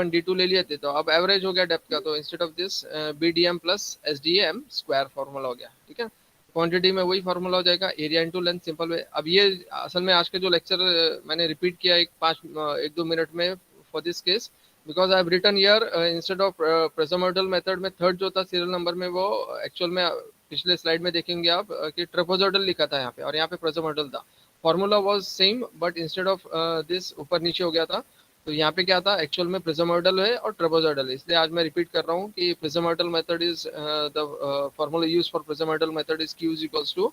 D2 ले लिए थे, तो अब एवरेज हो गया डेप्थ का, तो instead of this BDM plus SDM square formula हो गया, ठीक है। क्वांटिटी में वही फॉर्मूला हो जाएगा, area into length, simple way. अब ये असल में आज का जो लेक्चर मैंने रिपीट किया एक दो मिनट में for this case, because I have written here instead of prismoidal method में थर्ड जो था सीरियल नंबर में, वो एक्चुअल में पिछले स्लाइड में देखेंगे आप कि ट्रेपेजोइडल लिखा था यहाँ पे, और यहाँ पे प्रिज्मोइडल था। Formula was same, but instead of this ऊपर नीचे हो गया था। तो यहाँ पे क्या था, एक्चुअल में प्रिज्मोइडल है और ट्रेपेजोइडल है, इसलिए आज मैं रिपीट कर रहा हूँ कि prismoidal method is the formula use for prismoidal method is Q is equals to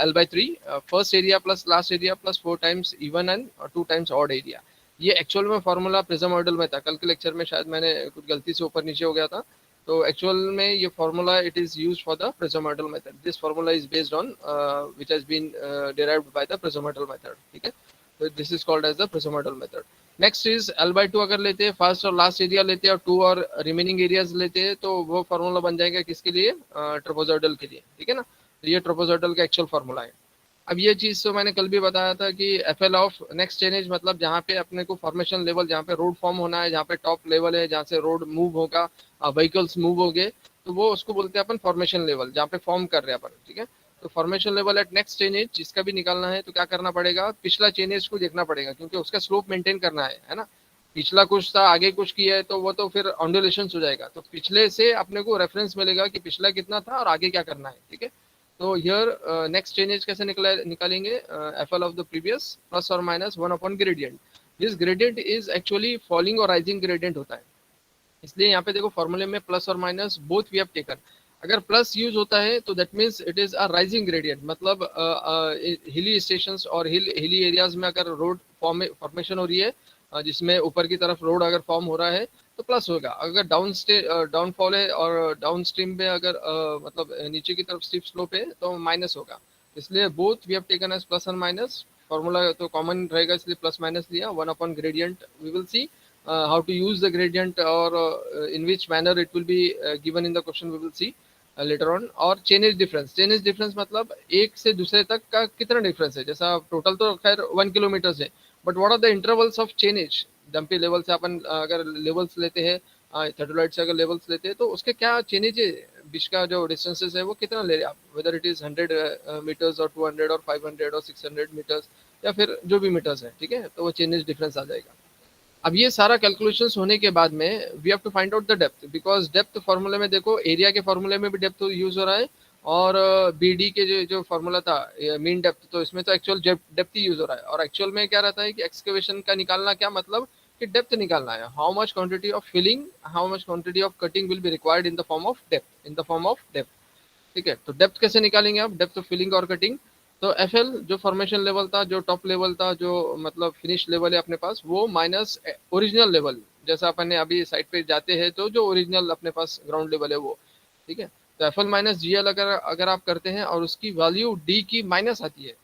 L/3 first area plus last area plus 4 times even and 2 times odd area. ये एक्चुअल में फॉर्मूला प्रिज्मोइडल में था, कल के लेक्चर में शायद मैंने कुछ गलती से ऊपर नीचे हो गया था। तो एक्चुअल में ये formula it is use for the prismoidal method, this formula is based on which has been derived by the prismoidal method, ठीक है। तो this is called as the prismoidal method. Next is L/2 अगर लेते हैं, first और last area लेते हैं और 2 और रिमेनिंग एरियाज लेते हैं, तो वो फार्मूला बन जाएगा किसके लिए, ट्रेपेजोइडल के लिए, ठीक है ना। तो ये ट्रेपेजोइडल का एक्चुअल फार्मूला है। अब ये चीज तो मैंने कल भी बताया था कि FL ऑफ नेक्स्ट चेंज मतलब जहाँ पे अपने को फॉर्मेशन लेवल, जहाँ पे रोड फॉर्म होना है, जहाँ पे टॉप लेवल है, जहाँ से रोड मूव होगा, व्हीकल्स मूव होंगे, तो वो उसको बोलते हैं अपन फॉर्मेशन लेवल, जहाँ पे फॉर्म कर रहे हैं अपन, ठीक है। तो formation level at next change जिसका भी निकालना है, तो क्या करना पड़ेगा, पिछला चेंजेस को देखना पड़ेगा, क्योंकि उसका स्लोप मेंटेन करना है ना। पिछला कुछ था, आगे कुछ किया है, तो वो तो फिर ऑन्डुलेशन हो जाएगा। तो पिछले से अपने को रेफरेंस मिलेगा कि पिछला कितना था और आगे क्या करना है, ठीक है। तो हियर नेक्स्ट चेंजेस कैसे निकालेंगे, FL of the previous plus और minus 1 upon gradient. This gradient is actually falling और राइजिंग ग्रेडियंट होता है, इसलिए यहाँ पे देखो फॉर्मूले में प्लस और minus both we have taken. अगर प्लस यूज होता है तो that means it is a rising gradient, मतलब हिली स्टेशंस और हिली एरियाज में अगर रोड फॉर्मेशन हो रही है, जिसमें ऊपर की तरफ रोड अगर फॉर्म हो रहा है, तो प्लस होगा। अगर डाउनफॉल है और डाउन स्ट्रीम में अगर मतलब नीचे की तरफ स्टीप स्लोप है, तो माइनस होगा। इसलिए both we have taken as plus and minus. Formula तो कॉमन रहेगा, इसलिए प्लस माइनस लिया, 1 upon gradient. We will see how to use the gradient, or in which manner it will be given in the question, we will see later on। और chainage difference मतलब एक से दूसरे तक का कितना डिफरेंस है, जैसा टोटल तो खैर 1 किलोमीटर है, but what are the intervals of chainage. Dumpy level से अपन अगर लेवल्स लेते हैं, थर्डोलाइट से अगर लेवल्स लेते हैं, तो उसके क्या चेनेज है, बीच का जो डिस्टेंसेस है वो कितना ले रहे हैं आप, वेदर इट इज 100 मीटर्स और 200 और 500 और 600 मीटर्स, या फिर जो भी मीटर्स है, ठीक है। तो वो चेनेज डिफरेंस आ जाएगा। अब ये सारा कैलकुलेशंस होने के बाद में we have to find out the depth, because depth फॉर्मूले में देखो, एरिया के फॉर्मूले में भी डेप्थ यूज हो रहा है, और BD के जो फॉर्मूला था मीन डेप्थ, तो इसमें तो एक्चुअल डेप्थ ही यूज हो रहा है। और एक्चुअल में क्या रहता है कि एक्सकेवेशन का निकालना क्या मतलब कि डेप्थ निकालना है, how much quantity of filling, how much quantity of cutting will be required in the form of depth, in the form of depth, ठीक है। तो डेप्थ कैसे निकालेंगे आप, डेप्थ ऑफ फिलिंग और कटिंग। तो FL जो फॉर्मेशन लेवल था, जो टॉप लेवल था, जो मतलब फिनिश लेवल है अपने पास, वो माइनस ओरिजिनल लेवल, जैसा अपन ने अभी साइड पे जाते हैं तो जो ओरिजिनल अपने पास ग्राउंड लेवल है वो, ठीक है। तो FL माइनस GL अगर अगर आप करते हैं और उसकी वैल्यू D की माइनस आती है,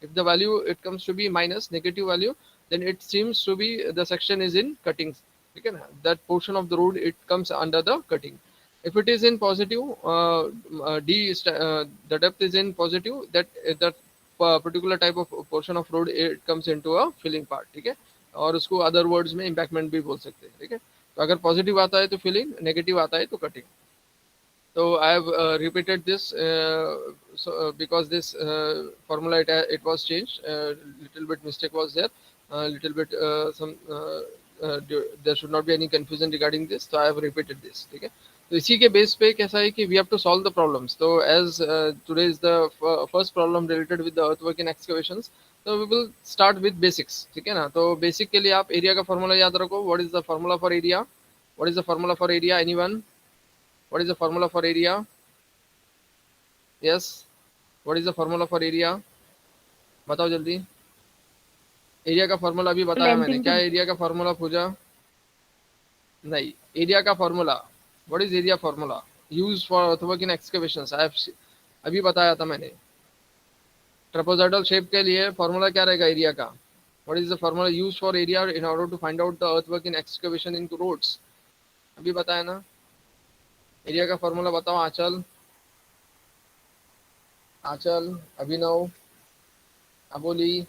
if the value it comes to be minus negative value, then it seems to be the section is in cutting, ठीक है ना, that portion of the road it comes under the cutting. If it is in positive, the depth is in positive, that particular type of portion of road it comes into a filling part, ठीक है। और उसको other words में इम्पैक्टमेंट भी बोल सकते हैं, ठीक है। तो अगर पॉजिटिव आता है तो फिलिंग, नेगेटिव आता है तो cutting. So I have repeated this because this formula it was changed. Little bit mistake was there. Little bit there should not be any confusion regarding this. So I have repeated this. ठीक है। तो इसी के base पे कैसा है कि we have to solve the problems. तो as today is the first problem related with the earthwork in excavations. तो we will start with basics, ठीक है ना। तो बेसिक के लिए आप एरिया का फॉर्मूला याद रखो। What is the formula for area? What is the formula for area? Anyone? What is the formula for area? Yes. What is the formula for area? बताओ जल्दी। एरिया का फॉर्मूला अभी बताया लेंथ मैंने, into क्या area का formula पूजा? नहीं, area का formula, what is area formula use for earthwork in excavations, I have अभी बताया था मैंने। ट्रेपेजोइडल शेप के लिए फॉर्मूला क्या रहेगा एरिया का? What is the formula use for area in order to find out the earthwork in excavation into roads? अभी बताया ना। एरिया का फॉर्मूला बताओ आंचल, आंचल, अभिनव, अबोली,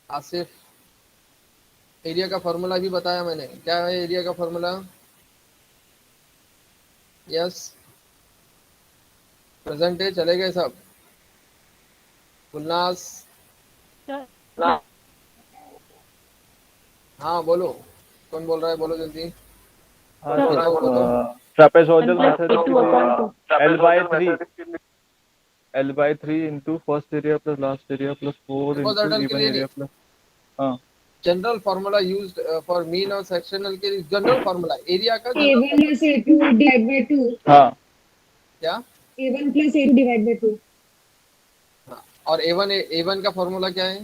आसिफ, एरिया का फॉर्मूला भी बताया मैंने, क्या है एरिया का फॉर्मूला? यस, प्रेजेंट है, चले गए सब? गुलनास, हाँ बोलो, कौन बोल रहा है, बोलो जल्दी, हाँ कौन है वो बताओ। ट्रापेजोइडल मेथड के लिए L/3 into first area plus last area plus 4 into trapezoidal के इवन लिए नहीं, एरिया प्लस। हाँ general formula used for mean और सेक्शनल के लिए, जनरल फार्मूला एरिया का general A1 formula. plus A2 divide by 2. हाँ क्या? A1 plus A2 divide by 2. हाँ, और A1 का फॉर्मूला क्या है?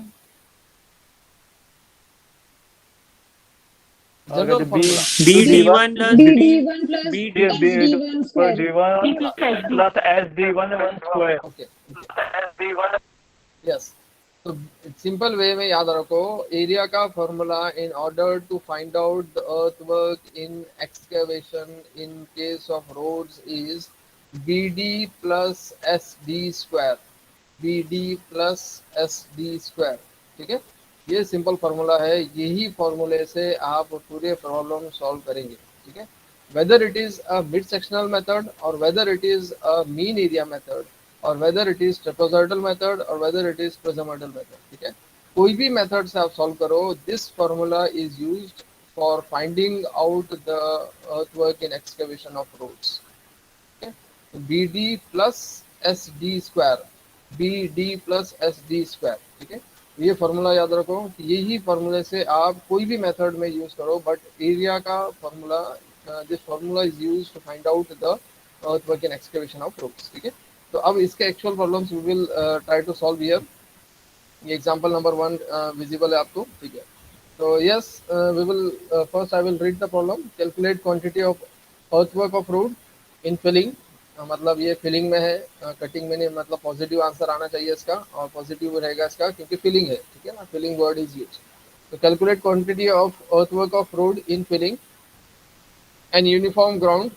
जनरल अगर बी formula b d one BD1 plus BD1 plus B SD1 पर square. D1 plus SD1 square. Okay, yes. तो सिंपल वे में याद रखो, एरिया का formula in order to find out the earthwork in excavation in case of roads is BD plus SD square, BD plus SD square, ठीक है। ये simple formula है, यही फार्मूले से आप पूरे प्रॉब्लम सॉल्व करेंगे, ठीक है। Whether it is a mid sectional method और whether it is a mean area method और whether it is trapezoidal method और whether it is prismoidal method, ठीक है। कोई भी मेथड से आप सॉल्व करो, this formula is used for finding out the earthwork in excavation of roads, B D plus S D square, B D plus S D square, ठीक है। ये फार्मूला याद रखो कि यही फार्मूले से आप कोई भी मेथड में यूज करो, बट एरिया का formula, this formula is used to find out the earthwork in excavation of roads, ठीक है। तो अब इसके actual problems we will try to solve here. ये एग्जांपल नंबर 1 विजिबल है आपको, ठीक है। तो yes, we will first I will read the problem. Calculate quantity of earthwork of road in filling, मतलब ये फिलिंग में है, कटिंग में नहीं, मतलब पॉजिटिव आंसर आना चाहिए इसका, और पॉजिटिव रहेगा इसका क्योंकि फिलिंग है, ठीक है ना, फिलिंग वर्ड इज यूज। तो calculate quantity of earthwork of road in filling and uniform ground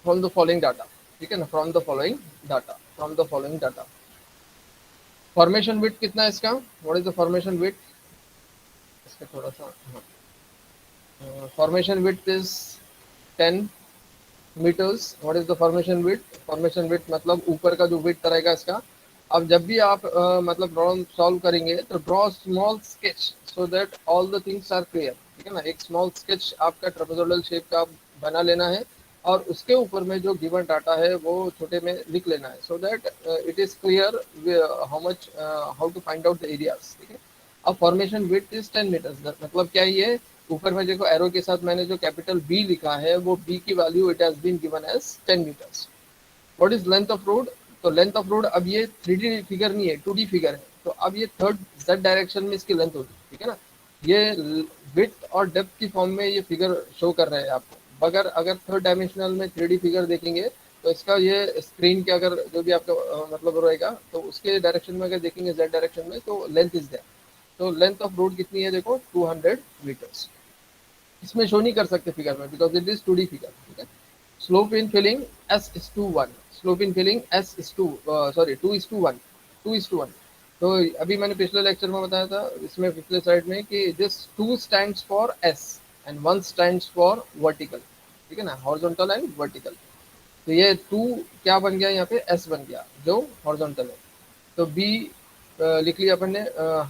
from the following data, ठीक है ना, from the following data. Formation width कितना है इसका, what is the formation width, इसका थोड़ा सा, formation width is 10 metres. What is the formation width, formation width मतलब ऊपर का जो विड्थ रहेगा इसका। अब जब भी आप मतलब प्रॉब्लम सॉल्व करेंगे तो draw small sketch so that all the things are clear, ठीक है ना। एक स्मॉल स्केच आपका ट्रेपेजोइडल शेप का बना लेना है और उसके ऊपर में जो गिवन डाटा है वो छोटे में लिख लेना है, so that it is clear how to find out the areas, ठीक है। अब फॉर्मेशन विड्थ इज 10 मीटर्स, मतलब क्या ये ऊपर में देखो एरो के साथ मैंने जो कैपिटल बी लिखा है वो बी की value it has been given as 10 metres. What is length of road, तो लेंथ ऑफ रोड, अब ये 3D फिगर नहीं है, 2D फिगर है, तो अब ये थर्ड जेड डायरेक्शन में इसकी लेंथ होगी, ठीक है ना। ये विड्थ और डेप्थ की फॉर्म में ये फिगर शो कर रहे हैं आपको, मगर अगर थर्ड डायमेंशनल में 3D फिगर देखेंगे तो इसका ये स्क्रीन के अगर जो भी आपका मतलब रहेगा तो उसके डायरेक्शन में अगर देखेंगे जेड डायरेक्शन में तो लेंथ इज देयर। तो लेंथ ऑफ रोड कितनी है देखो, 200 मीटर्स। इसमें शो नहीं कर सकते फिगर में because it is 2D figure, ठीक है। Slope in filling S:1, slope in filling S:2 तो अभी मैंने पिछले लेक्चर में बताया था, इसमें पिछले स्लाइड में, कि this 2 stands for S and 1 stands for vertical, ठीक है ना, हॉरिजॉन्टल एंड वर्टिकल। तो ये 2 क्या बन गया यहाँ पे, S बन गया जो हॉरिजॉन्टल है। तो B लिख लिया अपन ने,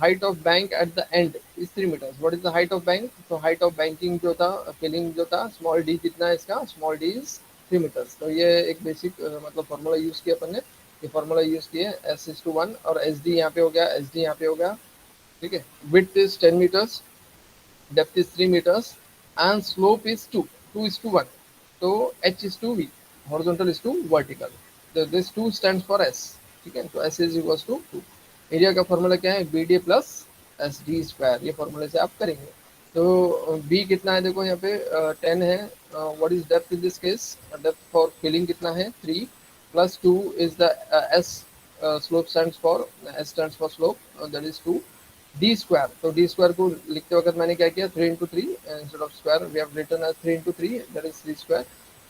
height of bank at the end is 3 metres. What is the height of bank, तो हाइट ऑफ बैंकिंग जो था, फिलिंग जो था, स्मॉल डी कितना है इसका, स्मॉल डी इज 3 मीटर्स। तो ये एक बेसिक मतलब फार्मूला यूज किया अपन ने, ये फार्मूला यूज किए S:1 और एस डी यहाँ पे हो गया, एस डी यहाँ पे हो गया, ठीक है। Width is 10 metres, depth is 3 meters and slope is 2:1, so H:V, horizontal is to vertical, so this 2 stands for S, ठीक है। तो S is equals to 2। Area का फॉर्मूला क्या है, BD प्लस SD स्क्वायर, ये फॉर्मूले से आप करेंगे। तो B कितना है देखो यहाँ पे 10 है। What is depth in this case, depth for filling कितना है 3 plus 2 is the S, slope stands for, S stands for slope, that is 2 d square. तो डी स्क्वायर को लिखते वक्त मैंने क्या किया, 3 into 3 instead of square we have written as 3 into 3, that is 3 square.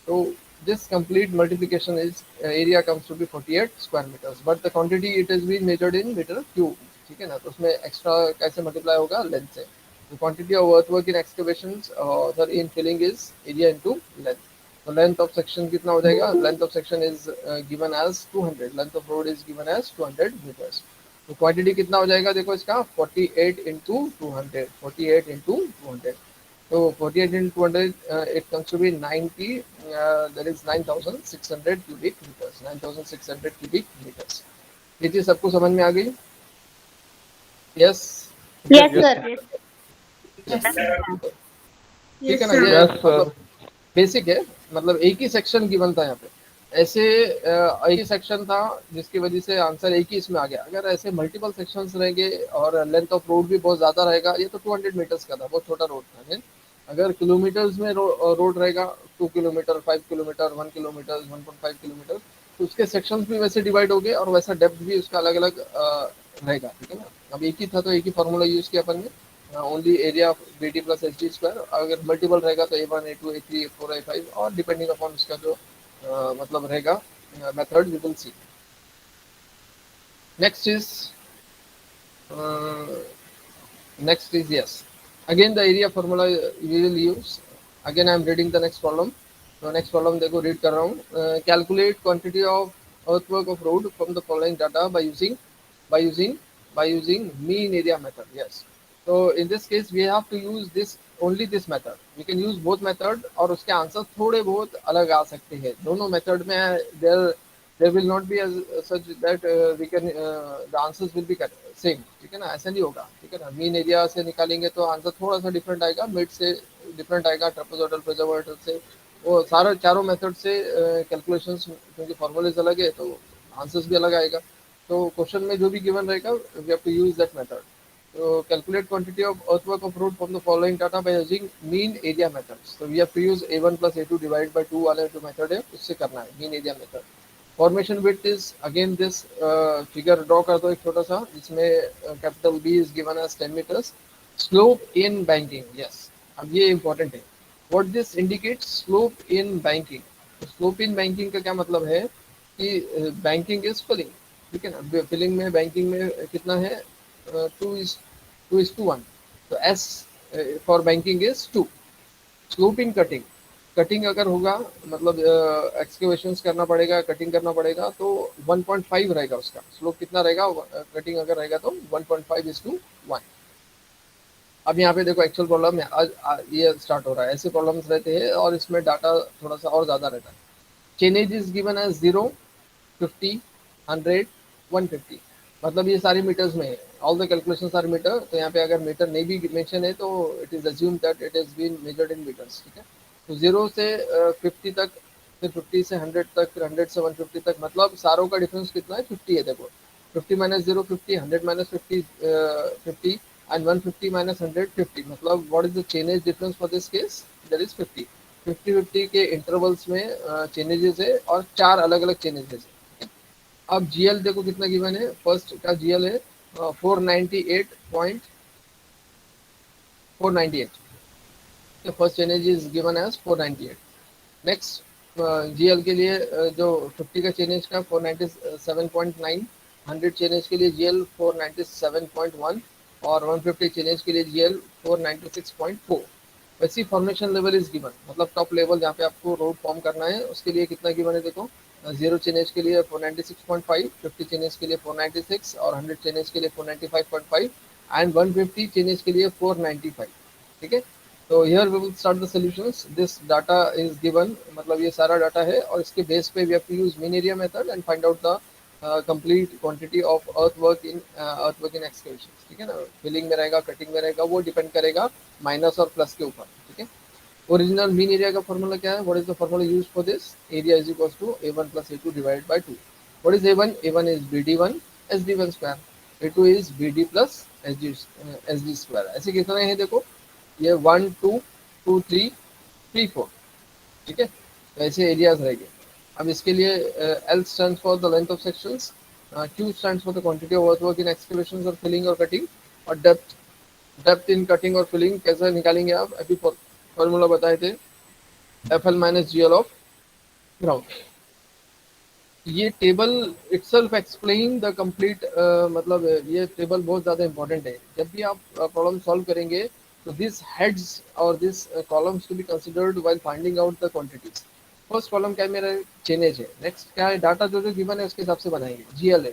तो this complete multiplication is area comes to be 48 square meters, but the quantity it has been measured in meter cube, ठीक है ना, तो उसमें extra कैसे multiply होगा, length से। The quantity of earthwork in excavations or in filling is area into length. So length of section कितना हो जाएगा, length of section is given as 200, length of road is given as 200 meters. तो quantity कितना हो जाएगा देखो इसका, 48 into 200, 48 into 200. So 48 into 200, it comes to be 90, that is 9,600 cubic meters, 9,600 cubic meters. ये चीज सबको समझ में आ गई? Yes, Yes, Yes, sir. ठीक है ना, sir. ये yes, sir. मतलब बेसिक है, मतलब एक ही सेक्शन गिवन था यहाँ पे, ऐसे एक ही सेक्शन था जिसकी वजह से आंसर एक ही इसमें आ गया। अगर ऐसे मल्टीपल सेक्शंस रहेंगे और लेंथ ऑफ रोड भी बहुत ज्यादा रहेगा, ये तो 200 मीटर्स का था, बहुत छोटा रोड था, है? अगर किलोमीटर्स में रोड रहेगा, 2 किलोमीटर, 5 किलोमीटर, 1 किलोमीटर, 1.5 किलोमीटर, तो उसके सेक्शंस भी वैसे डिवाइड हो गए और वैसा डेप्थ भी उसका अलग अलग रहेगा, ठीक है ना। अब एक ही था तो एक ही फॉर्मूला यूज किया अपन ने, only area of b D plus h d square. अगर मल्टीपल रहेगा तो A1, A2, A3, A4, A5 और डिपेंडिंग अपॉन उसका जो मतलब रहेगा method, we will see. Next is yes, again the area formula we will use. Again I am reading the next column. तो next problem देखो, read कर रहा हूँ। Calculate quantity of earthwork of road from the following data by using mean area method. Yes, so in this case we have to use this only this method. We can use both method और उसके answer थोड़े बहुत अलग आ सकते हैं। दोनों method में there will not be as such that we can the answers will be same, ठीक है ना, ऐसा नहीं होगा, ठीक है ना। मीन एरिया से निकालेंगे तो आंसर थोड़ा सा डिफरेंट आएगा, मिड से डिफरेंट आएगा, ट्रेपेजॉइडल प्रिजर्वेटर से, वो सारा चारों मेथड से कैलकुलेशंस, क्योंकि फॉर्मूलेज अलग है तो आंसर्स भी अलग आएगा। तो क्वेश्चन में जो भी गिवन रहेगा we have to use that method. तो calculate quantity of earthwork of road from the following data by using mean area methods. So we have to use A1 plus A2 divided by 2 वाले जो method है उससे करना है mean area method. Formation width is again this, figure draw कर दो एक छोटा सा, जिसमें capital B is given as 10 metres. Slope in banking, yes, अब ये इंपॉर्टेंट है। What this indicates, slope in banking. Slope in banking का क्या मतलब है कि बैंकिंग इज फिलिंग, ठीक है ना। फिलिंग में बैंकिंग में कितना है, 2:1, तो S for banking is 2। Slope in cutting, cutting अगर होगा मतलब एक्सकेवेशंस करना पड़ेगा, कटिंग करना पड़ेगा, तो 1.5 रहेगा उसका स्लोप। कितना रहेगा कटिंग अगर रहेगा तो 1.5:1। अब यहाँ पे देखो एक्चुअल प्रॉब्लम है, आज ये स्टार्ट हो रहा है, ऐसे प्रॉब्लम्स रहते हैं और इसमें डाटा थोड़ा सा और ज़्यादा रहता है। चेनेज इज गिवन एज 0, 50, 100, 150, मतलब ये सारी मीटर्स में है, all the calculations are metre. तो यहाँ पे अगर मीटर नहीं भी मेंशन है तो it is assume that it is been measured in metres, ठीक है। तो 0 से 50 तक, फिर 50 से 100 तक, फिर 100 से 150 तक, मतलब सारों का डिफरेंस कितना है, 50 है। देखो 50 माइनस 0 50, 100 माइनस 50 50 एंड 150 माइनस 100 50, मतलब what is the chainage difference for this case, that is 50। 50-50 के इंटरवल्स में चेंजेस है और 4 अलग अलग चेंजेस है। अब जीएल देखो कितना गिवन है, फर्स्ट का जीएल है 498.498, first change is given as 498। Next GL के लिए जो 50 का चेंज का 497.9, 100 चेंज के लिए जीएल 497.1 और 150 चेंज के लिए जीएल 496.4। वैसी फॉर्मेशन लेवल इज गिवन, मतलब टॉप लेवल जहाँ पे आपको रोड फॉर्म करना है उसके लिए कितना गिवन है देखो, 0 चेनेज के लिए 496.5, 50 चेनेज के लिए 496 और 100 चेनेज के लिए 495.5 एंड 150 चेनेज के लिए 495, ठीक है। तो here we will start the solutions. This data is given, मतलब ये सारा डाटा है और इसके बेस पे we have to use mean area method and find out the complete quantity of earthwork in excavation, ठीक है ना। फिलिंग में रहेगा, कटिंग में रहेगा, वो डिपेंड करेगा माइनस और प्लस के ऊपर, ठीक है। ओरिजिनल मीन एरिया का फॉर्मूला क्या है, what is the formula used for this, area is equals to A1 plus A2 divided by 2। What is A1, A1 is BD1 SD1 square, A2 is BD plus SD square. ऐसे कितने हैं देखो, ये 1 2 2 3 3 4, ठीक है। तो ऐसे एरियाज रहेंगे। अब इसके लिए L stands for the length of sections, Q stands for the quantity of earthwork in excavations or filling or cutting, और डेप्थ इन कटिंग और फिलिंग कैसे निकालेंगे आप, अभी फॉर्मूला बताए थे, FL minus GL of ground. ये table itself explain the complete, मतलब ये टेबल बहुत ज़्यादा इंपॉर्टेंट है। जब भी आप प्रॉब्लम सॉल्व करेंगे तो दिस हेड्स और this columns to be considered while finding out the quantities. First column क्या है मेरा, चेनेज है। नेक्स्ट क्या है, डाटा जो जो गिवन है उसके हिसाब से बनाएंगे। जीएल है,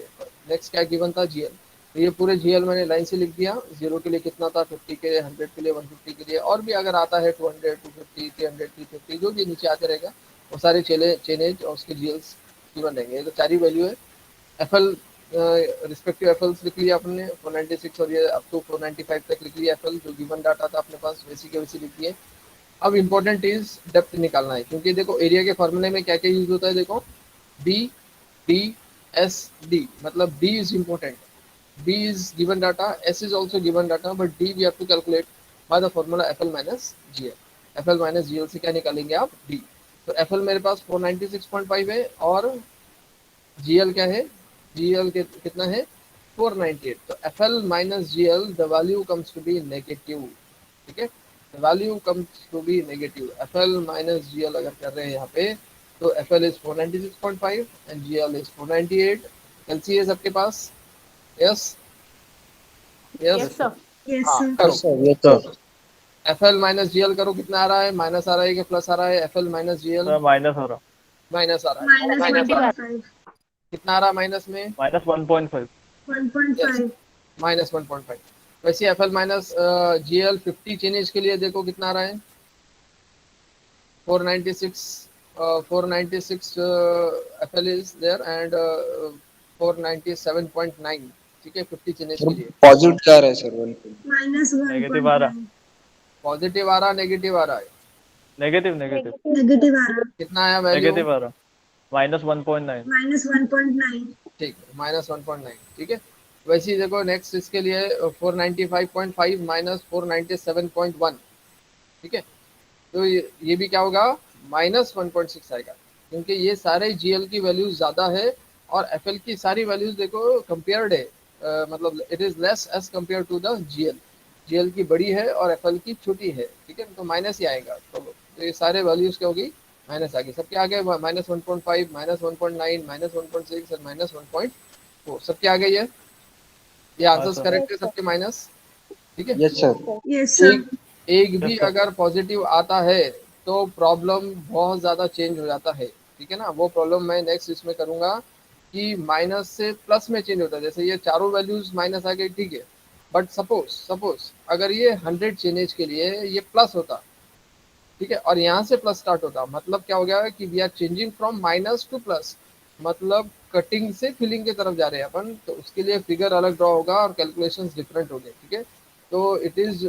नेक्स्ट क्या गिवन था, जीएल। तो ये पूरे जीएल मैंने लाइन से लिख दिया, 0 के लिए कितना था, 50 के लिए, 100 के लिए, 150 के लिए, और भी अगर आता है 200, 250, 300, 350, जो भी नीचे आते रहेगा वो सारे चेनेज और उसके जीएल्स गिवन रहेंगे। तो सारी वैल्यू है। एफएल रिस्पेक्टिव एफएल्स लिख लिया अपने 496 और ये अप टू 495 तक लिख लिया एफएल, जो गिवन डाटा था अपने पास वैसी के वैसी लिख दिए। अब इंपॉर्टेंट इज डेप्थ निकालना है, क्योंकि देखो एरिया के फॉर्मूले में क्या क्या यूज होता है। देखो बी डी एस डी, मतलब D is important. B is given data, S is also given data, but D we have to calculate by the formula FL minus GL। FL minus GL से क्या निकालेंगे आप, D। तो FL मेरे पास 496.5 है और GL क्या है, GL कितना है, 498। तो FL minus GL the value comes to be negative, ठीक है। The value comes to be negative। FL minus GL अगर कर रहे हैं यहाँ पे तो FL is 496.5 and GL is 498। LC है सबके पास, yes yes Yes, sir. Yes, हाँ sir. करो। ये तो F L minus G L करो, कितना आ रहा है, माइनस आ रहा है कि प्लस आ रहा है, F L minus G L sir minus हो रहा, माइनस आ रहा है। Minus माइनस आ रहा है, 1.5. कितना आ रहा है माइनस में, माइनस 1.5। यस 1.5. माइनस 1.5। वैसे F L minus G L 50 change के लिए देखो कितना आ रहा है, 496, 496 F L is there and 497.9, ठीक है 50 चेंज के लिए। पॉजिटिव क्या रहा है सर 1? Minus नेगेटिव आ रहा, 1.9. पॉजिटिव आ रहा, नेगेटिव आ रहा है, नेगेटिव नेगेटिव Negative आरा. कितना आया वैल्यू, नेगेटिव आ रहा, माइनस 1.9। Minus 1.9. ठीक, माइनस 1.9, ठीक है। वैसे ही देखो नेक्स्ट इसके लिए 495.5 माइनस 497.1, ठीक है। तो ये भी क्या होगा, माइनस 1.6 आएगा, क्योंकि ये सारे जीएल की वैल्यूज ज़्यादा है और एफएल की सारी वैल्यूज देखो कंपेयर्ड है, मतलब it is less as compare to the GL. GL की बड़ी है और एफएल की छोटी है, ठीक है, तो माइनस ही आएगा। तो ये सारे वैल्यूज क्या होगी, माइनस आ गई सबके आगे, माइनस 1.5, माइनस 1.9, माइनस 1.6 और माइनस 1.4 सबके आगे ये हाँ आंसर्स सर, करेक्ट है सबके माइनस, ठीक है। Yes sir. Yes, sir. एक भी Yes, sir. अगर पॉजिटिव आता है तो प्रॉब्लम बहुत ज़्यादा चेंज हो जाता है, ठीक है ना। वो प्रॉब्लम मैं नेक्स्ट इसमें करूँगा कि माइनस से प्लस में चेंज होता है। जैसे ये चारों वैल्यूज माइनस आ गई, ठीक है, बट सपोज अगर ये 100 चेंजेज के लिए ये प्लस होता, ठीक है, और यहाँ से प्लस स्टार्ट होता, मतलब क्या हो गया कि we are changing from minus to plus, मतलब कटिंग से फिलिंग की तरफ जा रहे हैं अपन, तो उसके लिए फिगर अलग ड्रॉ होगा और कैलकुलेशंस डिफरेंट होंगे, ठीक है। तो it is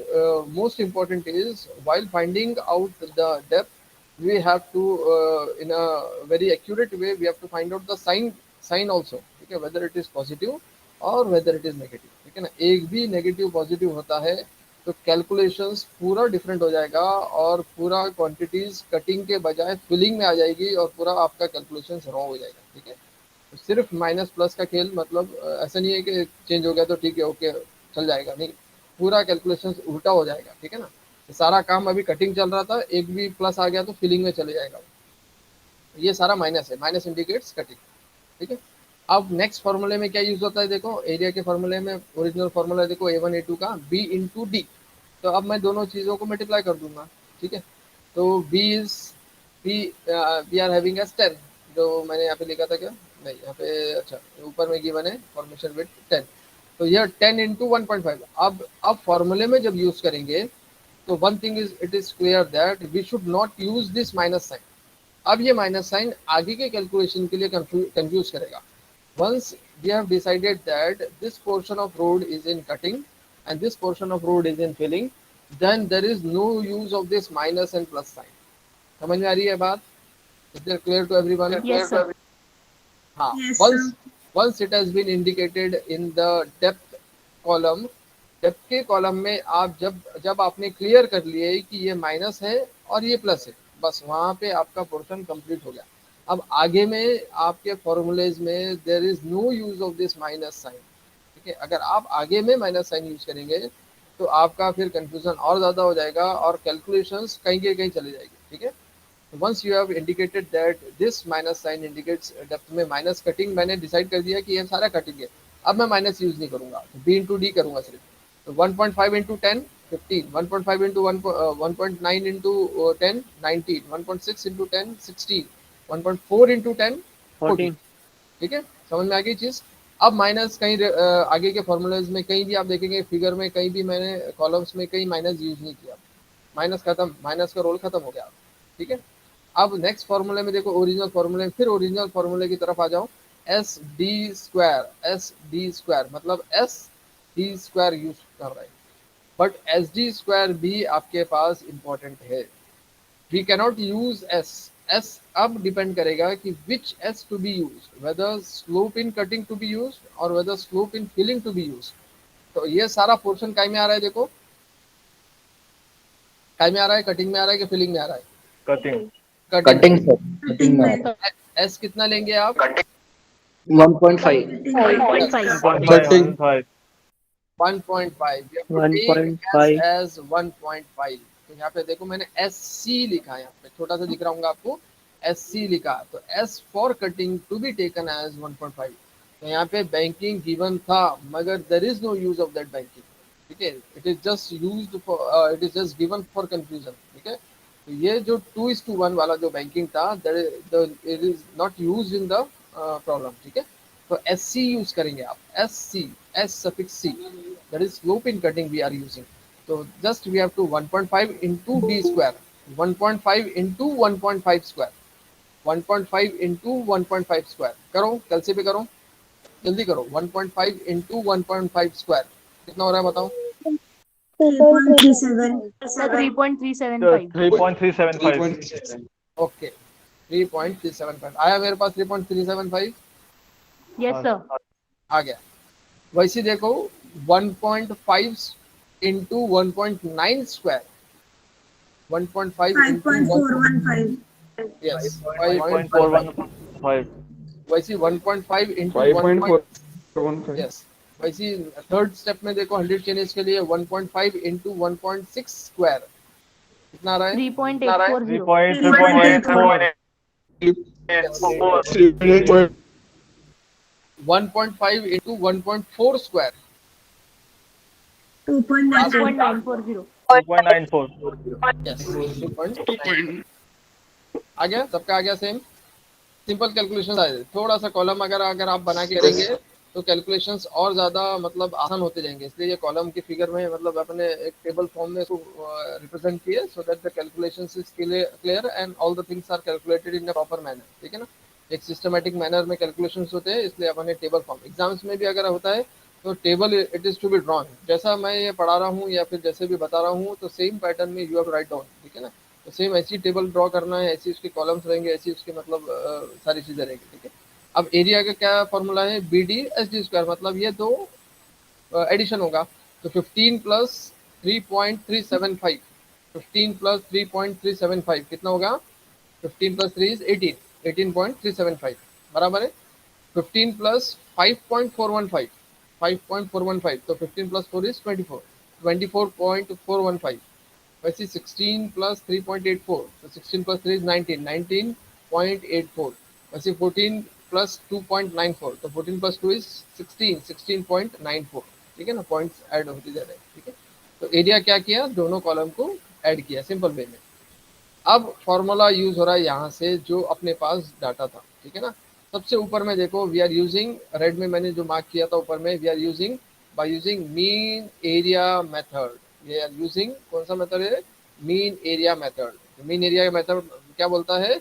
most important is while finding out the depth we have to in a very accurate way we have to find out the sign also, ठीक है, whether it is positive or whether it is negative, ठीक है ना। एक भी negative positive होता है तो कैलकुलेशंस पूरा डिफरेंट हो जाएगा और पूरा क्वांटिटीज कटिंग के बजाय फिलिंग में आ जाएगी और पूरा आपका कैलकुलेशंस रॉन्ग हो जाएगा, ठीक है। तो सिर्फ माइनस प्लस का खेल, मतलब ऐसा नहीं है कि चेंज हो गया तो ठीक है ओके चल जाएगा, नहीं, पूरा कैलकुलेशंस उल्टा हो जाएगा, ठीक है ना। तो सारा काम अभी कटिंग चल रहा था, एक भी प्लस आ गया तो फिलिंग में चले जाएगा, ये सारा माइनस है, माइनस इंडिकेट्स कटिंग, ठीक है। अब नेक्स्ट फॉर्मूले में क्या यूज होता है, देखो एरिया के फॉर्मूले में ओरिजिनल फॉर्मूला देखो A1 A2 का B इंटू डी। तो अब मैं दोनों चीज़ों को मल्टीप्लाई कर दूंगा, ठीक है। तो B is we are having as 10, जो मैंने यहाँ पे लिखा था क्या, नहीं यहाँ पे, अच्छा ऊपर में गिवन है फॉर्मेशन विथ 10, तो यह 10 इंटू 1.5। अब फॉर्मूले में जब यूज करेंगे तो one thing is it is clear that we should not use this minus sign. अब ये माइनस साइन आगे के कैलकुलेशन के लिए कंफ्यूज करेगा। Once we have decided that this portion of road is in cutting and this portion of road is in filling, then there is no use of this minus and plus sign। समझ में आ रही है बात, is it clear to everyone? Yes, sir. हाँ, Yes, once it has been indicated in the depth column, depth के column में आप जब आपने क्लियर कर लिए कि ये माइनस है और ये प्लस है, बस वहाँ पे आपका पोर्शन कंप्लीट हो गया। अब आगे में आपके फॉर्मूलेज में there is no use of this minus sign, ठीक है। अगर आप आगे में माइनस साइन यूज करेंगे तो आपका फिर कंफ्यूजन और ज़्यादा हो जाएगा और कैलकुलेशंस कहीं के कहीं चली जाएगी, ठीक है। Once you have indicated that this minus sign indicates depth में माइनस कटिंग, मैंने डिसाइड कर दिया कि ये सारा कटिंग है, अब मैं माइनस यूज नहीं करूंगा, तो बी इंटू डी करूंगा सिर्फ। तो 1.5 into 10 15, 1.5 into 1.9 into 10 19, 1.6 into 10 16, 1.4 into 10 14। ठीक है, समझ में आ गई चीज। अब माइनस कहीं आगे के फॉर्मूलेज में कहीं भी आप देखेंगे फिगर में, कहीं भी मैंने कॉलम्स में कहीं माइनस यूज नहीं किया, माइनस खत्म, माइनस का रोल खत्म हो गया। ठीक है, अब नेक्स्ट फॉर्मूले में देखो, ओरिजिनल फॉर्मूले, फिर ओरिजिनल फॉर्मूले की तरफ आ जाओ। एस डी स्क्वायर मतलब एस डी स्क्वायर यूज कर रहे हैं, बट एस डी स्क्वायर भी आपके पास इंपॉर्टेंट है। We cannot use S, S अब डिपेंड करेगा कि which S to be use, whether slope in cutting to be use और whether slope in filling to be use. तो ये सारा पोर्शन काय में आ रहा है, देखो काय में आ रहा है, कटिंग में आ रहा है कि फिलिंग में आ रहा है? Cutting cutting sir, cutting cutting में में। एस कितना लेंगे आप? 1.5 1.5 1.5, you have to take S as 1.5। तो यहाँ पे देखो मैंने SC लिखा है, यहाँ पे छोटा सा दिख रहा होगा आपको, SC लिखा, तो S for cutting to be taken as 1.5। तो यहाँ पे बैंकिंग गिवन था, मगर there is no use of that banking. ठीक है, it is just used for, it is just given for confusion. ठीक है, तो ये जो 2:1 वाला जो बैंकिंग था, it is not use in the problem. ठीक है, तो SC यूज करेंगे आप, SC, S suffix C, that is slope in cutting we are using। so just we have to 1.5 into d square, 1.5 into 1.5 square, 1.5 into 1.5 square करो, कल से भी करो, जल्दी करो। 1.5 into 1.5 square कितना हो रहा है बताओ? 3.37 3.375 3.375 ओके, 3.375 आया मेरे पास, 3.375 यस सर आ गया। वैसे देखो 1.5 into 1.9 स्क्वायर, 1.5 into 5.415 yes 5.415 वैसे 1.5 into 5.415 yes वैसे थर्ड स्टेप में देखो 100 चेंजेस के लिए 1.5 into 1.6 स्क्वायर कितना आ रहा है? 3.840 3.840 1.5 into 1.4 स्क्वायर 2.94 2.94 yes 2.9 आ गया, सबका आ गया सेम। सिंपल कैलकुलेशन आए, थोड़ा सा कॉलम अगर अगर आप बना के करेंगे तो कैलकुलेशंस और ज़्यादा मतलब आसान होते जाएंगे, इसलिए ये कॉलम की फिगर में मतलब अपने एक टेबल फॉर्म में इसको रिप्रेजेंट किए, so that the calculations is clear and all the things are calculated in a proper manner. ठीक है ना, एक सिस्टमेटिक मैनर में कैलकुलेशंस होते हैं, इसलिए अपने टेबल फॉर्म एग्जाम्स में भी अगर होता है तो table it is to be drawn, जैसा मैं ये पढ़ा रहा हूँ या फिर जैसे भी बता रहा हूँ तो सेम पैटर्न में यू हैव राइट डाउन। ठीक है ना, तो सेम ऐसी टेबल ड्रॉ करना है, ऐसी उसके कॉलम्स रहेंगे, ऐसी उसके मतलब सारी चीज़ें रहेंगी। ठीक है, अब एरिया का क्या फॉर्मूला है? B D S D square, मतलब ये दो एडिशन होगा, तो 15 प्लस 3.375, 15 प्लस 3.375 कितना होगा? 15 प्लस 3 इज 18, 18.375 बराबर है 15 प्लस 5.415, 5.415, तो 15 प्लस 4 इज 24, 24.415। वैसे 16 प्लस 3.84, तो 16 प्लस 3 इज 19, 19.84। वैसे 14 प्लस 2.94, तो 14 प्लस 2 इज 16, 16.94। ठीक है ना, पॉइंट्स ऐड होते जा रहे हैं। ठीक है, तो एरिया क्या किया, दोनों कॉलम को ऐड किया सिंपल वे में। अब फॉर्मूला यूज हो रहा है यहाँ से जो अपने पास डाटा था। ठीक है ना, सबसे ऊपर में देखो वी आर यूजिंग, रेड में मैंने जो मार्क किया था ऊपर में, we are using by using mean area method. We are using कौन सा मेथड है? Mean area method. Mean area method क्या बोलता है?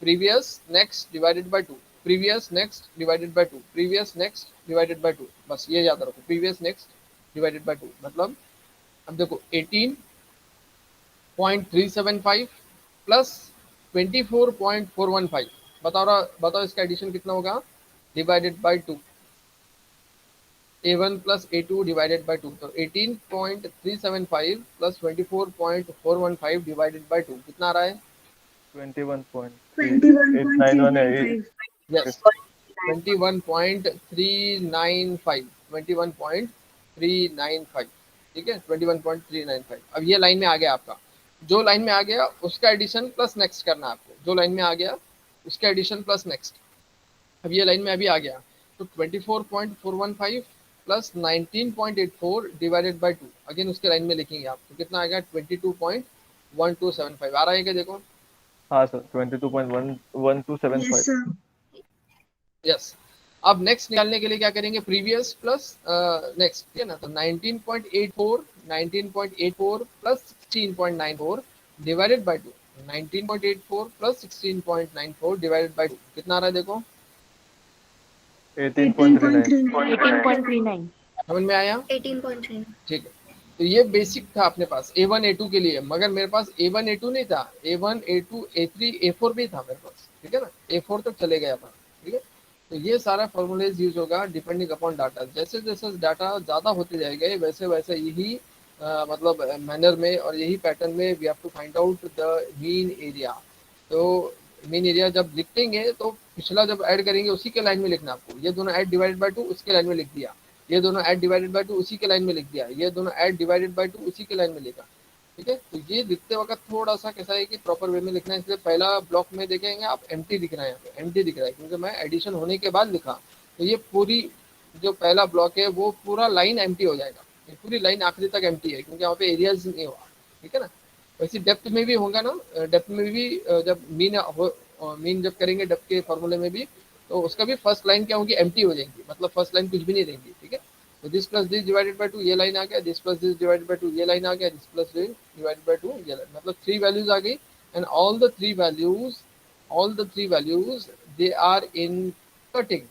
Previous next divided by 2, previous next divided by 2, previous next divided by 2, बस ये याद रखो, प्रीवियस नेक्स्ट डिवाइडेड बाय 2। मतलब अब देखो 18.375 प्लस 24.415, बताओ इसका एडिशन कितना होगा? Divided by 2, a1 plus a2 divided by 2, तो 18.375 प्लस 24.415 डिवाइडेड बाय 2 कितना आ रहा है? 21.891 यस 21.395, 21.395। ठीक है, 21.395। अब ये लाइन में आ गया आपका, जो लाइन में आ गया उसका एडिशन प्लस नेक्स्ट करना है आपको, जो लाइन में आ गया उसका एडिशन प्लस नेक्स्ट। अब ये लाइन में अभी आ गया तो 24.415 प्लस 19.84 डिवाइडेड बाय 2, अगेन उसके लाइन में लिखेंगे आप, तो कितना आएगा 22.1275 आ रहा है क्या, देखो। हाँ सर 22.1275। Yes, sir. यस। अब नेक्स्ट निकालने के लिए क्या करेंगे, प्रीवियस प्लस नेक्स्ट, ठीक है ना। तो 19.84 plus 16.94 divided by 2, 19.84 plus 16.94 divided by 2 कितना आ रहा है, देखो 18.39। 18.39. समझ में आया। 18.3. ठीक है, तो ये बेसिक था अपने पास A1 A2 के लिए, मगर मेरे पास A1 A2 नहीं था, A1 A2 A3 A4 भी था मेरे पास, ठीक है ना, A4 तक चले गए अपन, ठीक है। तो ये सारा फॉर्मूलेज यूज होगा डिपेंडिंग अपॉन डाटा, जैसे जैसे डाटा ज़्यादा होते जाएंगे वैसे वैसे यही मतलब मैनर में और यही पैटर्न में we have to find out the mean area. तो मीन एरिया जब लिखेंगे तो पिछला जब ऐड करेंगे उसी के लाइन में लिखना आपको, ये दोनों ऐड डिवाइडेड बाय 2 उसके लाइन में लिख दिया, ये दोनों ऐड डिवाइडेड बाय 2 उसी के लाइन में लिख दिया, ये दोनों ऐड डिवाइडेड बाय 2 उसी के लाइन में लिखा, ठीक है। तो ये लिखते वक्त थोड़ा सा कैसा है कि प्रॉपर वे में लिखना है, इसलिए पहला ब्लॉक में देखेंगे आप एम्प्टी दिख रहा है, यहाँ पे एम्प्टी दिख रहा है क्योंकि मैं एडिशन होने के बाद लिखा, तो ये पूरी जो पहला ब्लॉक है वो पूरा लाइन एम्प्टी हो जाएगा, ये पूरी लाइन आखिरी तक एम्प्टी है क्योंकि यहाँ पे एरियाज नहीं हुआ, ठीक है ना। वैसे डेप्थ में भी होगा ना, डेप्थ में भी जब मीन जब करेंगे डेप्थ के फॉर्मूले में भी, तो उसका भी फर्स्ट लाइन क्या होगी, एम्प्टी हो जाएंगी, मतलब फर्स्ट लाइन कुछ भी नहीं रहेंगी, ठीक है। तो this plus this divided by 2 ये लाइन आ गया, this plus this divided by 2 ये लाइन आ गया, this plus this divided by 2 ये लाइन, मतलब 3 वैल्यूज आ गई and all the three values they are in cutting.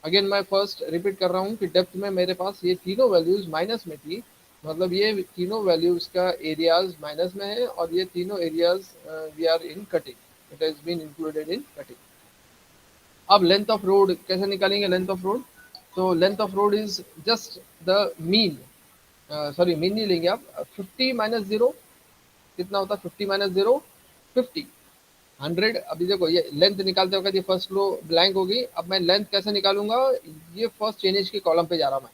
Again मैं फर्स्ट रिपीट कर रहा हूँ कि डेप्थ में मेरे पास ये तीनों वैल्यूज माइनस में थी, मतलब ये तीनों वैल्यूज का एरियाज माइनस में है और ये तीनों areas we are in cutting, it has been included in cutting. अब लेंथ ऑफ रोड कैसे निकालेंगे, लेंथ ऑफ रोड, तो length of road is just the mean, sorry mean नहीं लेंगे आप, 50 माइनस 0 कितना होता है, 50 माइनस 0 50 100। अभी देखो ये लेंथ निकालते वक्त ये फर्स्ट रो ब्लैंक होगी, अब मैं लेंथ कैसे निकालूंगा, ये फर्स्ट चेन एज के कॉलम पे जा रहा हूँ मैं,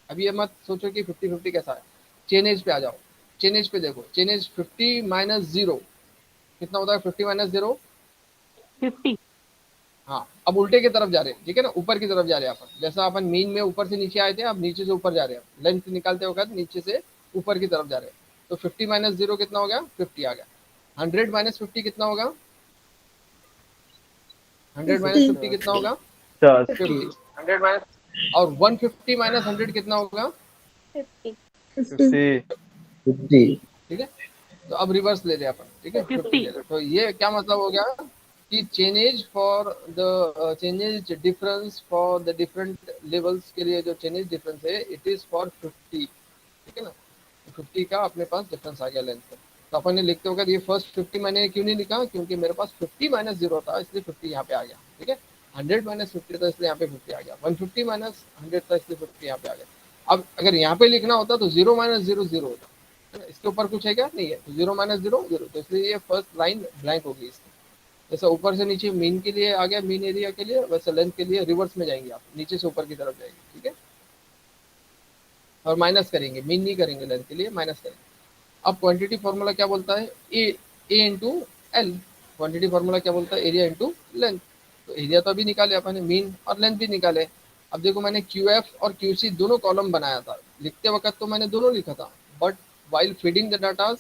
अभी ये मत सोचो कि 50-50 कैसा है, चेन एज पे आ जाओ, चेन एज पे देखो, चेन एज 50 माइनस 0 कितना होता है, 50 माइनस 0 50. हाँ, अब उल्टे की तरफ जा रहे हैं, ठीक है ना, ऊपर की तरफ जा रहे हैं अपन, जैसा अपन मीन में ऊपर से नीचे आए थे, अब नीचे से ऊपर जा रहे हैं, लेंथ निकालते वक्त नीचे से ऊपर की तरफ जा रहे हैं, तो 50 माइनस 0 कितना हो गया, 50 आ गया। 100 माइनस 50 कितना होगा, 100 माइनस 50 कितना होगा, 50। 100 माइनस और 150 माइनस 100 कितना होगा, 50. 50. ठीक है। तो अब रिवर्स ले रहे हैं अपन, ठीक है, 50 ले रहे हैं। तो ये क्या मतलब हो गया कि changes for the changes difference for the different levels के लिए जो चेंजेज डिफरेंस है इट इज फॉर 50, ठीक है ना। 50 का अपने पास डिफरेंस आ गया लेंथ का, तो अपन ने लिखते होगा ये फर्स्ट 50 मैंने क्यों नहीं लिखा, क्योंकि मेरे पास 50 माइनस 0 था इसलिए 50 यहाँ पे आ गया, ठीक है। 100 माइनस 50 था इसलिए यहाँ पे 50 आ गया, 150 माइनस 100 था इसलिए 50 यहाँ पे आ गया। अब अगर यहाँ पे लिखना होता तो 0 माइनस 0 0 होता, इसके ऊपर कुछ है क्या, नहीं है, तो 0 माइनस 0 0, तो इसलिए ये फर्स्ट लाइन ब्लैंक होगी इसकी। जैसा ऊपर से नीचे मीन के लिए आ गया, मीन एरिया के लिए, वैसे लेंथ के लिए रिवर्स में जाएंगे आप, नीचे से ऊपर की तरफ जाएंगे, ठीक है, और माइनस करेंगे, मीन नहीं करेंगे, लेंथ के लिए माइनस करेंगे। अब क्वांटिटी फार्मूला क्या बोलता है, ए इंटू एल, क्वांटिटी फार्मूला क्या बोलता है, एरिया इंटू लेंथ। तो एरिया तो अभी निकाले अपन ने, मीन और लेंथ भी निकाले। अब देखो मैंने क्यू एफ और क्यू सी दोनों कॉलम बनाया था, लिखते वक्त तो मैंने दोनों लिखा था, but while feeding the data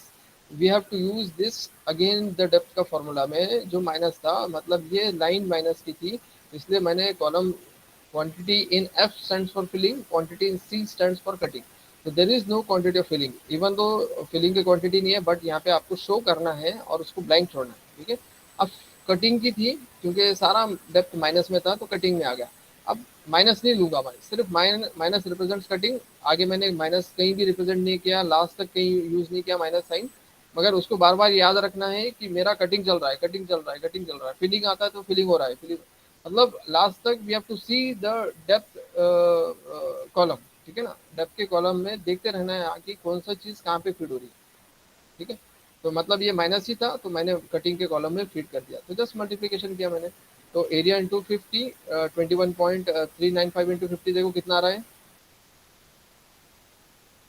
we have to use this again the depth का फॉर्मूला में जो माइनस था, मतलब ये लाइन माइनस की थी, इसलिए मैंने column quantity in F stands for filling, quantity in C stands for cutting. तो there is no quantity of filling, even though filling की क्वांटिटी नहीं है, बट यहाँ पे आपको शो करना है और उसको ब्लैंक छोड़ना है, ठीक है। अब कटिंग की थी क्योंकि सारा डेप्थ माइनस में था तो कटिंग में आ गया, अब माइनस नहीं लूंगा मैं, सिर्फ माइनस रिप्रेजेंट्स कटिंग, आगे मैंने माइनस कहीं भी रिप्रेजेंट नहीं किया, लास्ट तक कहीं यूज नहीं किया माइनस साइन, मगर उसको बार बार याद रखना है कि मेरा कटिंग चल रहा है, कटिंग चल रहा है, कटिंग चल रहा है, फिलिंग आता है तो फिलिंग हो रहा है, फिलिंग मतलब लास्ट तक we have to see the depth column, ठीक है ना, डेप्थ के कॉलम में देखते रहना है कि कौन सा चीज़ कहाँ पे फीड हो रही है, ठीक है। तो मतलब ये माइनस ही था तो मैंने कटिंग के कॉलम में फीड कर दिया, तो जस्ट मल्टीप्लिकेशन किया मैंने, तो एरिया इंटू 50 21.395 इंटू 50 देखो कितना आ रहा है,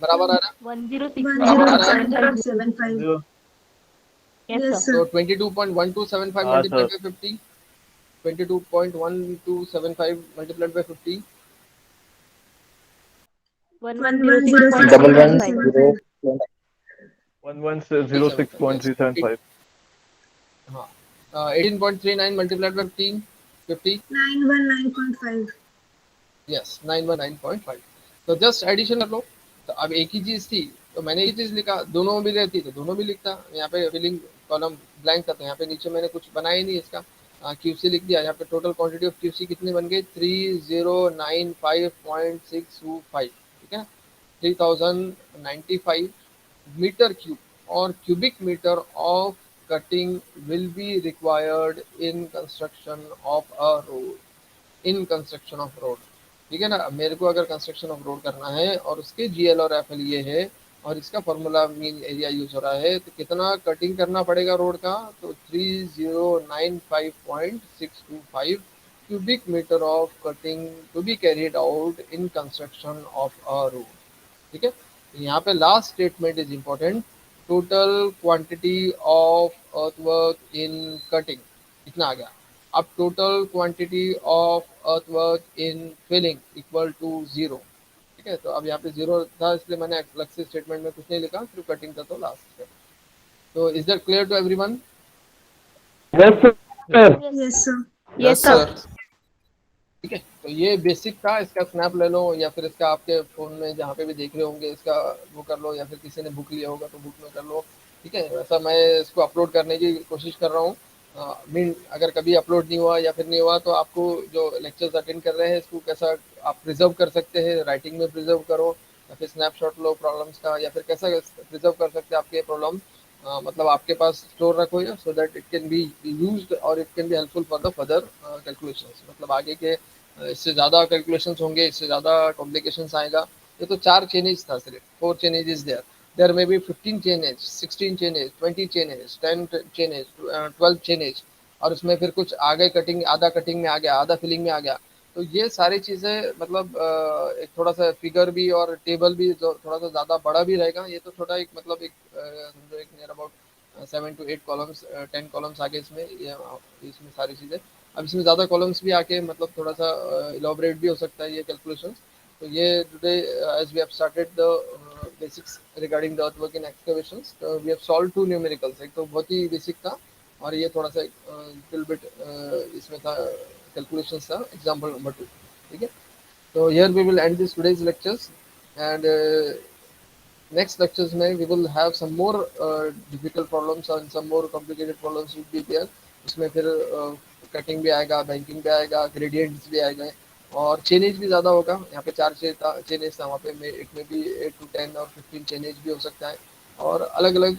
बराबर आ रहा है, 106. 106.75. Yes, Yes, sir. sir. So 22.1275 हाँ multiplied sir by 50. 22.1275 multiplied by 50. 11061.375. 1110. 375. 1106.375. हाँ 18.39 multiplied by 15. 50. 919.5. यस 919.5. तो जस्ट एडिशन कर लो. तो अब एक ही चीज थी तो मैंने ये चीज लिखा, दोनों भी रहती तो दोनों भी लिखता. यहाँ पे फिलिंग कॉलम ब्लैंक था तो यहाँ पे नीचे मैंने कुछ बनाया ही नहीं इसका. क्यूसी लिख दिया. यहाँ पे टोटल क्वांटिटी ऑफ क्यूसी कितनी बन गई 3095.625. ठीक है 3095 मीटर क्यूब और cubic metre of cutting will be required in construction of a road. In construction of road. ठीक है ना. अब मेरे को अगर कंस्ट्रक्शन ऑफ रोड करना है और उसके जीएल और एफएल ये है और इसका फॉर्मूला मीन एरिया यूज हो रहा है तो कितना कटिंग करना पड़ेगा रोड का. तो 3095.625 cubic metre of cutting to be carried out in construction of a road. ठीक है. यहाँ पे last statement is important. Total quantity of earthwork in cutting कितना आ गया. अब total quantity of earthwork in filling equal to 0. ठीक है. तो अब यहाँ पे 0 था इसलिए मैंने अलग से स्टेटमेंट में कुछ नहीं लिखा, सिर्फ कटिंग था तो लास्ट स्टेप. तो is that clear to everyone. Yes sir Yes, sir. Yes, sir. ठीक है. तो ये बेसिक था. इसका स्नैप ले लो या फिर इसका आपके फ़ोन में जहाँ पे भी देख रहे होंगे इसका वो कर लो या फिर किसी ने बुक लिया होगा तो बुक में कर लो. ठीक है. वैसा मैं इसको अपलोड करने की कोशिश कर रहा हूँ. मीन अगर कभी अपलोड नहीं हुआ या फिर नहीं हुआ तो आपको जो लेक्चर्स अटेंड कर रहे हैं इसको कैसा आप प्रिजर्व कर सकते हैं. राइटिंग में प्रिजर्व करो या फिर स्नैपशॉट लो प्रॉब्लम्स का या फिर कैसा प्रिजर्व कर सकते हैं आपके प्रॉब्लम. मतलब आपके पास स्टोर रखो या so that it can be used और it can be helpful for the further calculations. मतलब आगे के इससे ज़्यादा कैलकुलेशंस होंगे, इससे ज़्यादा कॉम्प्लिकेशंस आएगा. ये तो 4 चेनेज था सिर्फ. 4 chainage is there. There may be 15 chainage, 16 chainage, 20 chainage, 10 chainage, 12 chainage और उसमें फिर कुछ आ गए कटिंग, आधा कटिंग में आ गया, आधा फिलिंग में आ गया. तो ये सारी चीज़ें मतलब एक थोड़ा सा फिगर भी और टेबल भी जो थोड़ा सा ज़्यादा बड़ा भी रहेगा. ये तो छोटा एक मतलब एक समझो एक near about 7 to 8 columns 10 columns आगे इसमें इसमें सारी चीज़ें. अब इसमें ज़्यादा कॉलम्स भी आके मतलब थोड़ा सा इलाबोरेट भी हो सकता है ये कैलकुलेशंस. तो ये today as we have started the basics regarding the earthwork in excavations. We have solve 2 numericals. एक तो बहुत ही बेसिक था और ये थोड़ा सा लिटिल बिट इसमें था कैलकुलेशंस था एग्जांपल नंबर 2. ठीक है. तो here we will end this today's lectures and next lectures में we will have some more difficult problems and some more complicated problems will be there. उसमें फिर कटिंग भी आएगा, बैंकिंग भी आएगा, ग्रेडियंट्स भी आएगा और चेनेज भी ज़्यादा होगा. यहाँ पे 4 चेनेज था, वहाँ पे इट में भी 8 to 10 और 15 चेनेज भी हो सकता है और अलग अलग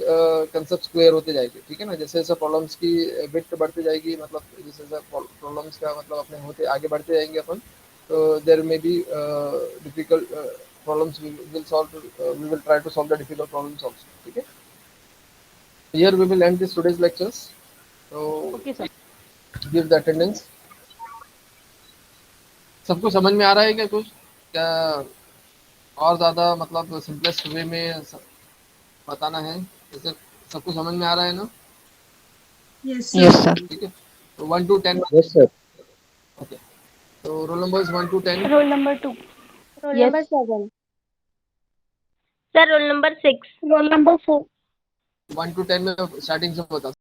कंसेप्ट क्लियर होते जाएंगे. ठीक है ना. जैसे जैसे प्रॉब्लम्स की बिट बढ़ती जाएगी मतलब जैसे जैसे प्रॉब्लम्स का मतलब अपने होते आगे बढ़ते जाएंगे अपन. तो there may be difficult problems we will solve. We will try to solve the difficult problems also. ठीक है. Here we will end this today's lectures. So Okay, sir. give the attendance. सबको समझ में आ रहा है क्या कुछ क्या और ज़्यादा मतलब सिंपलेस्ट वे में बताना है. जैसे सबको समझ में आ रहा है ना. Yes, sir. Yes, sir. ठीक है. तो 1 to 10. Yes, sir. ओके. तो roll numbers 1 to 10. Roll number 2. Roll Yes. number 7. Sir, roll number 6. Roll number 4. 1 to 10 में स्टार्टिंग से बता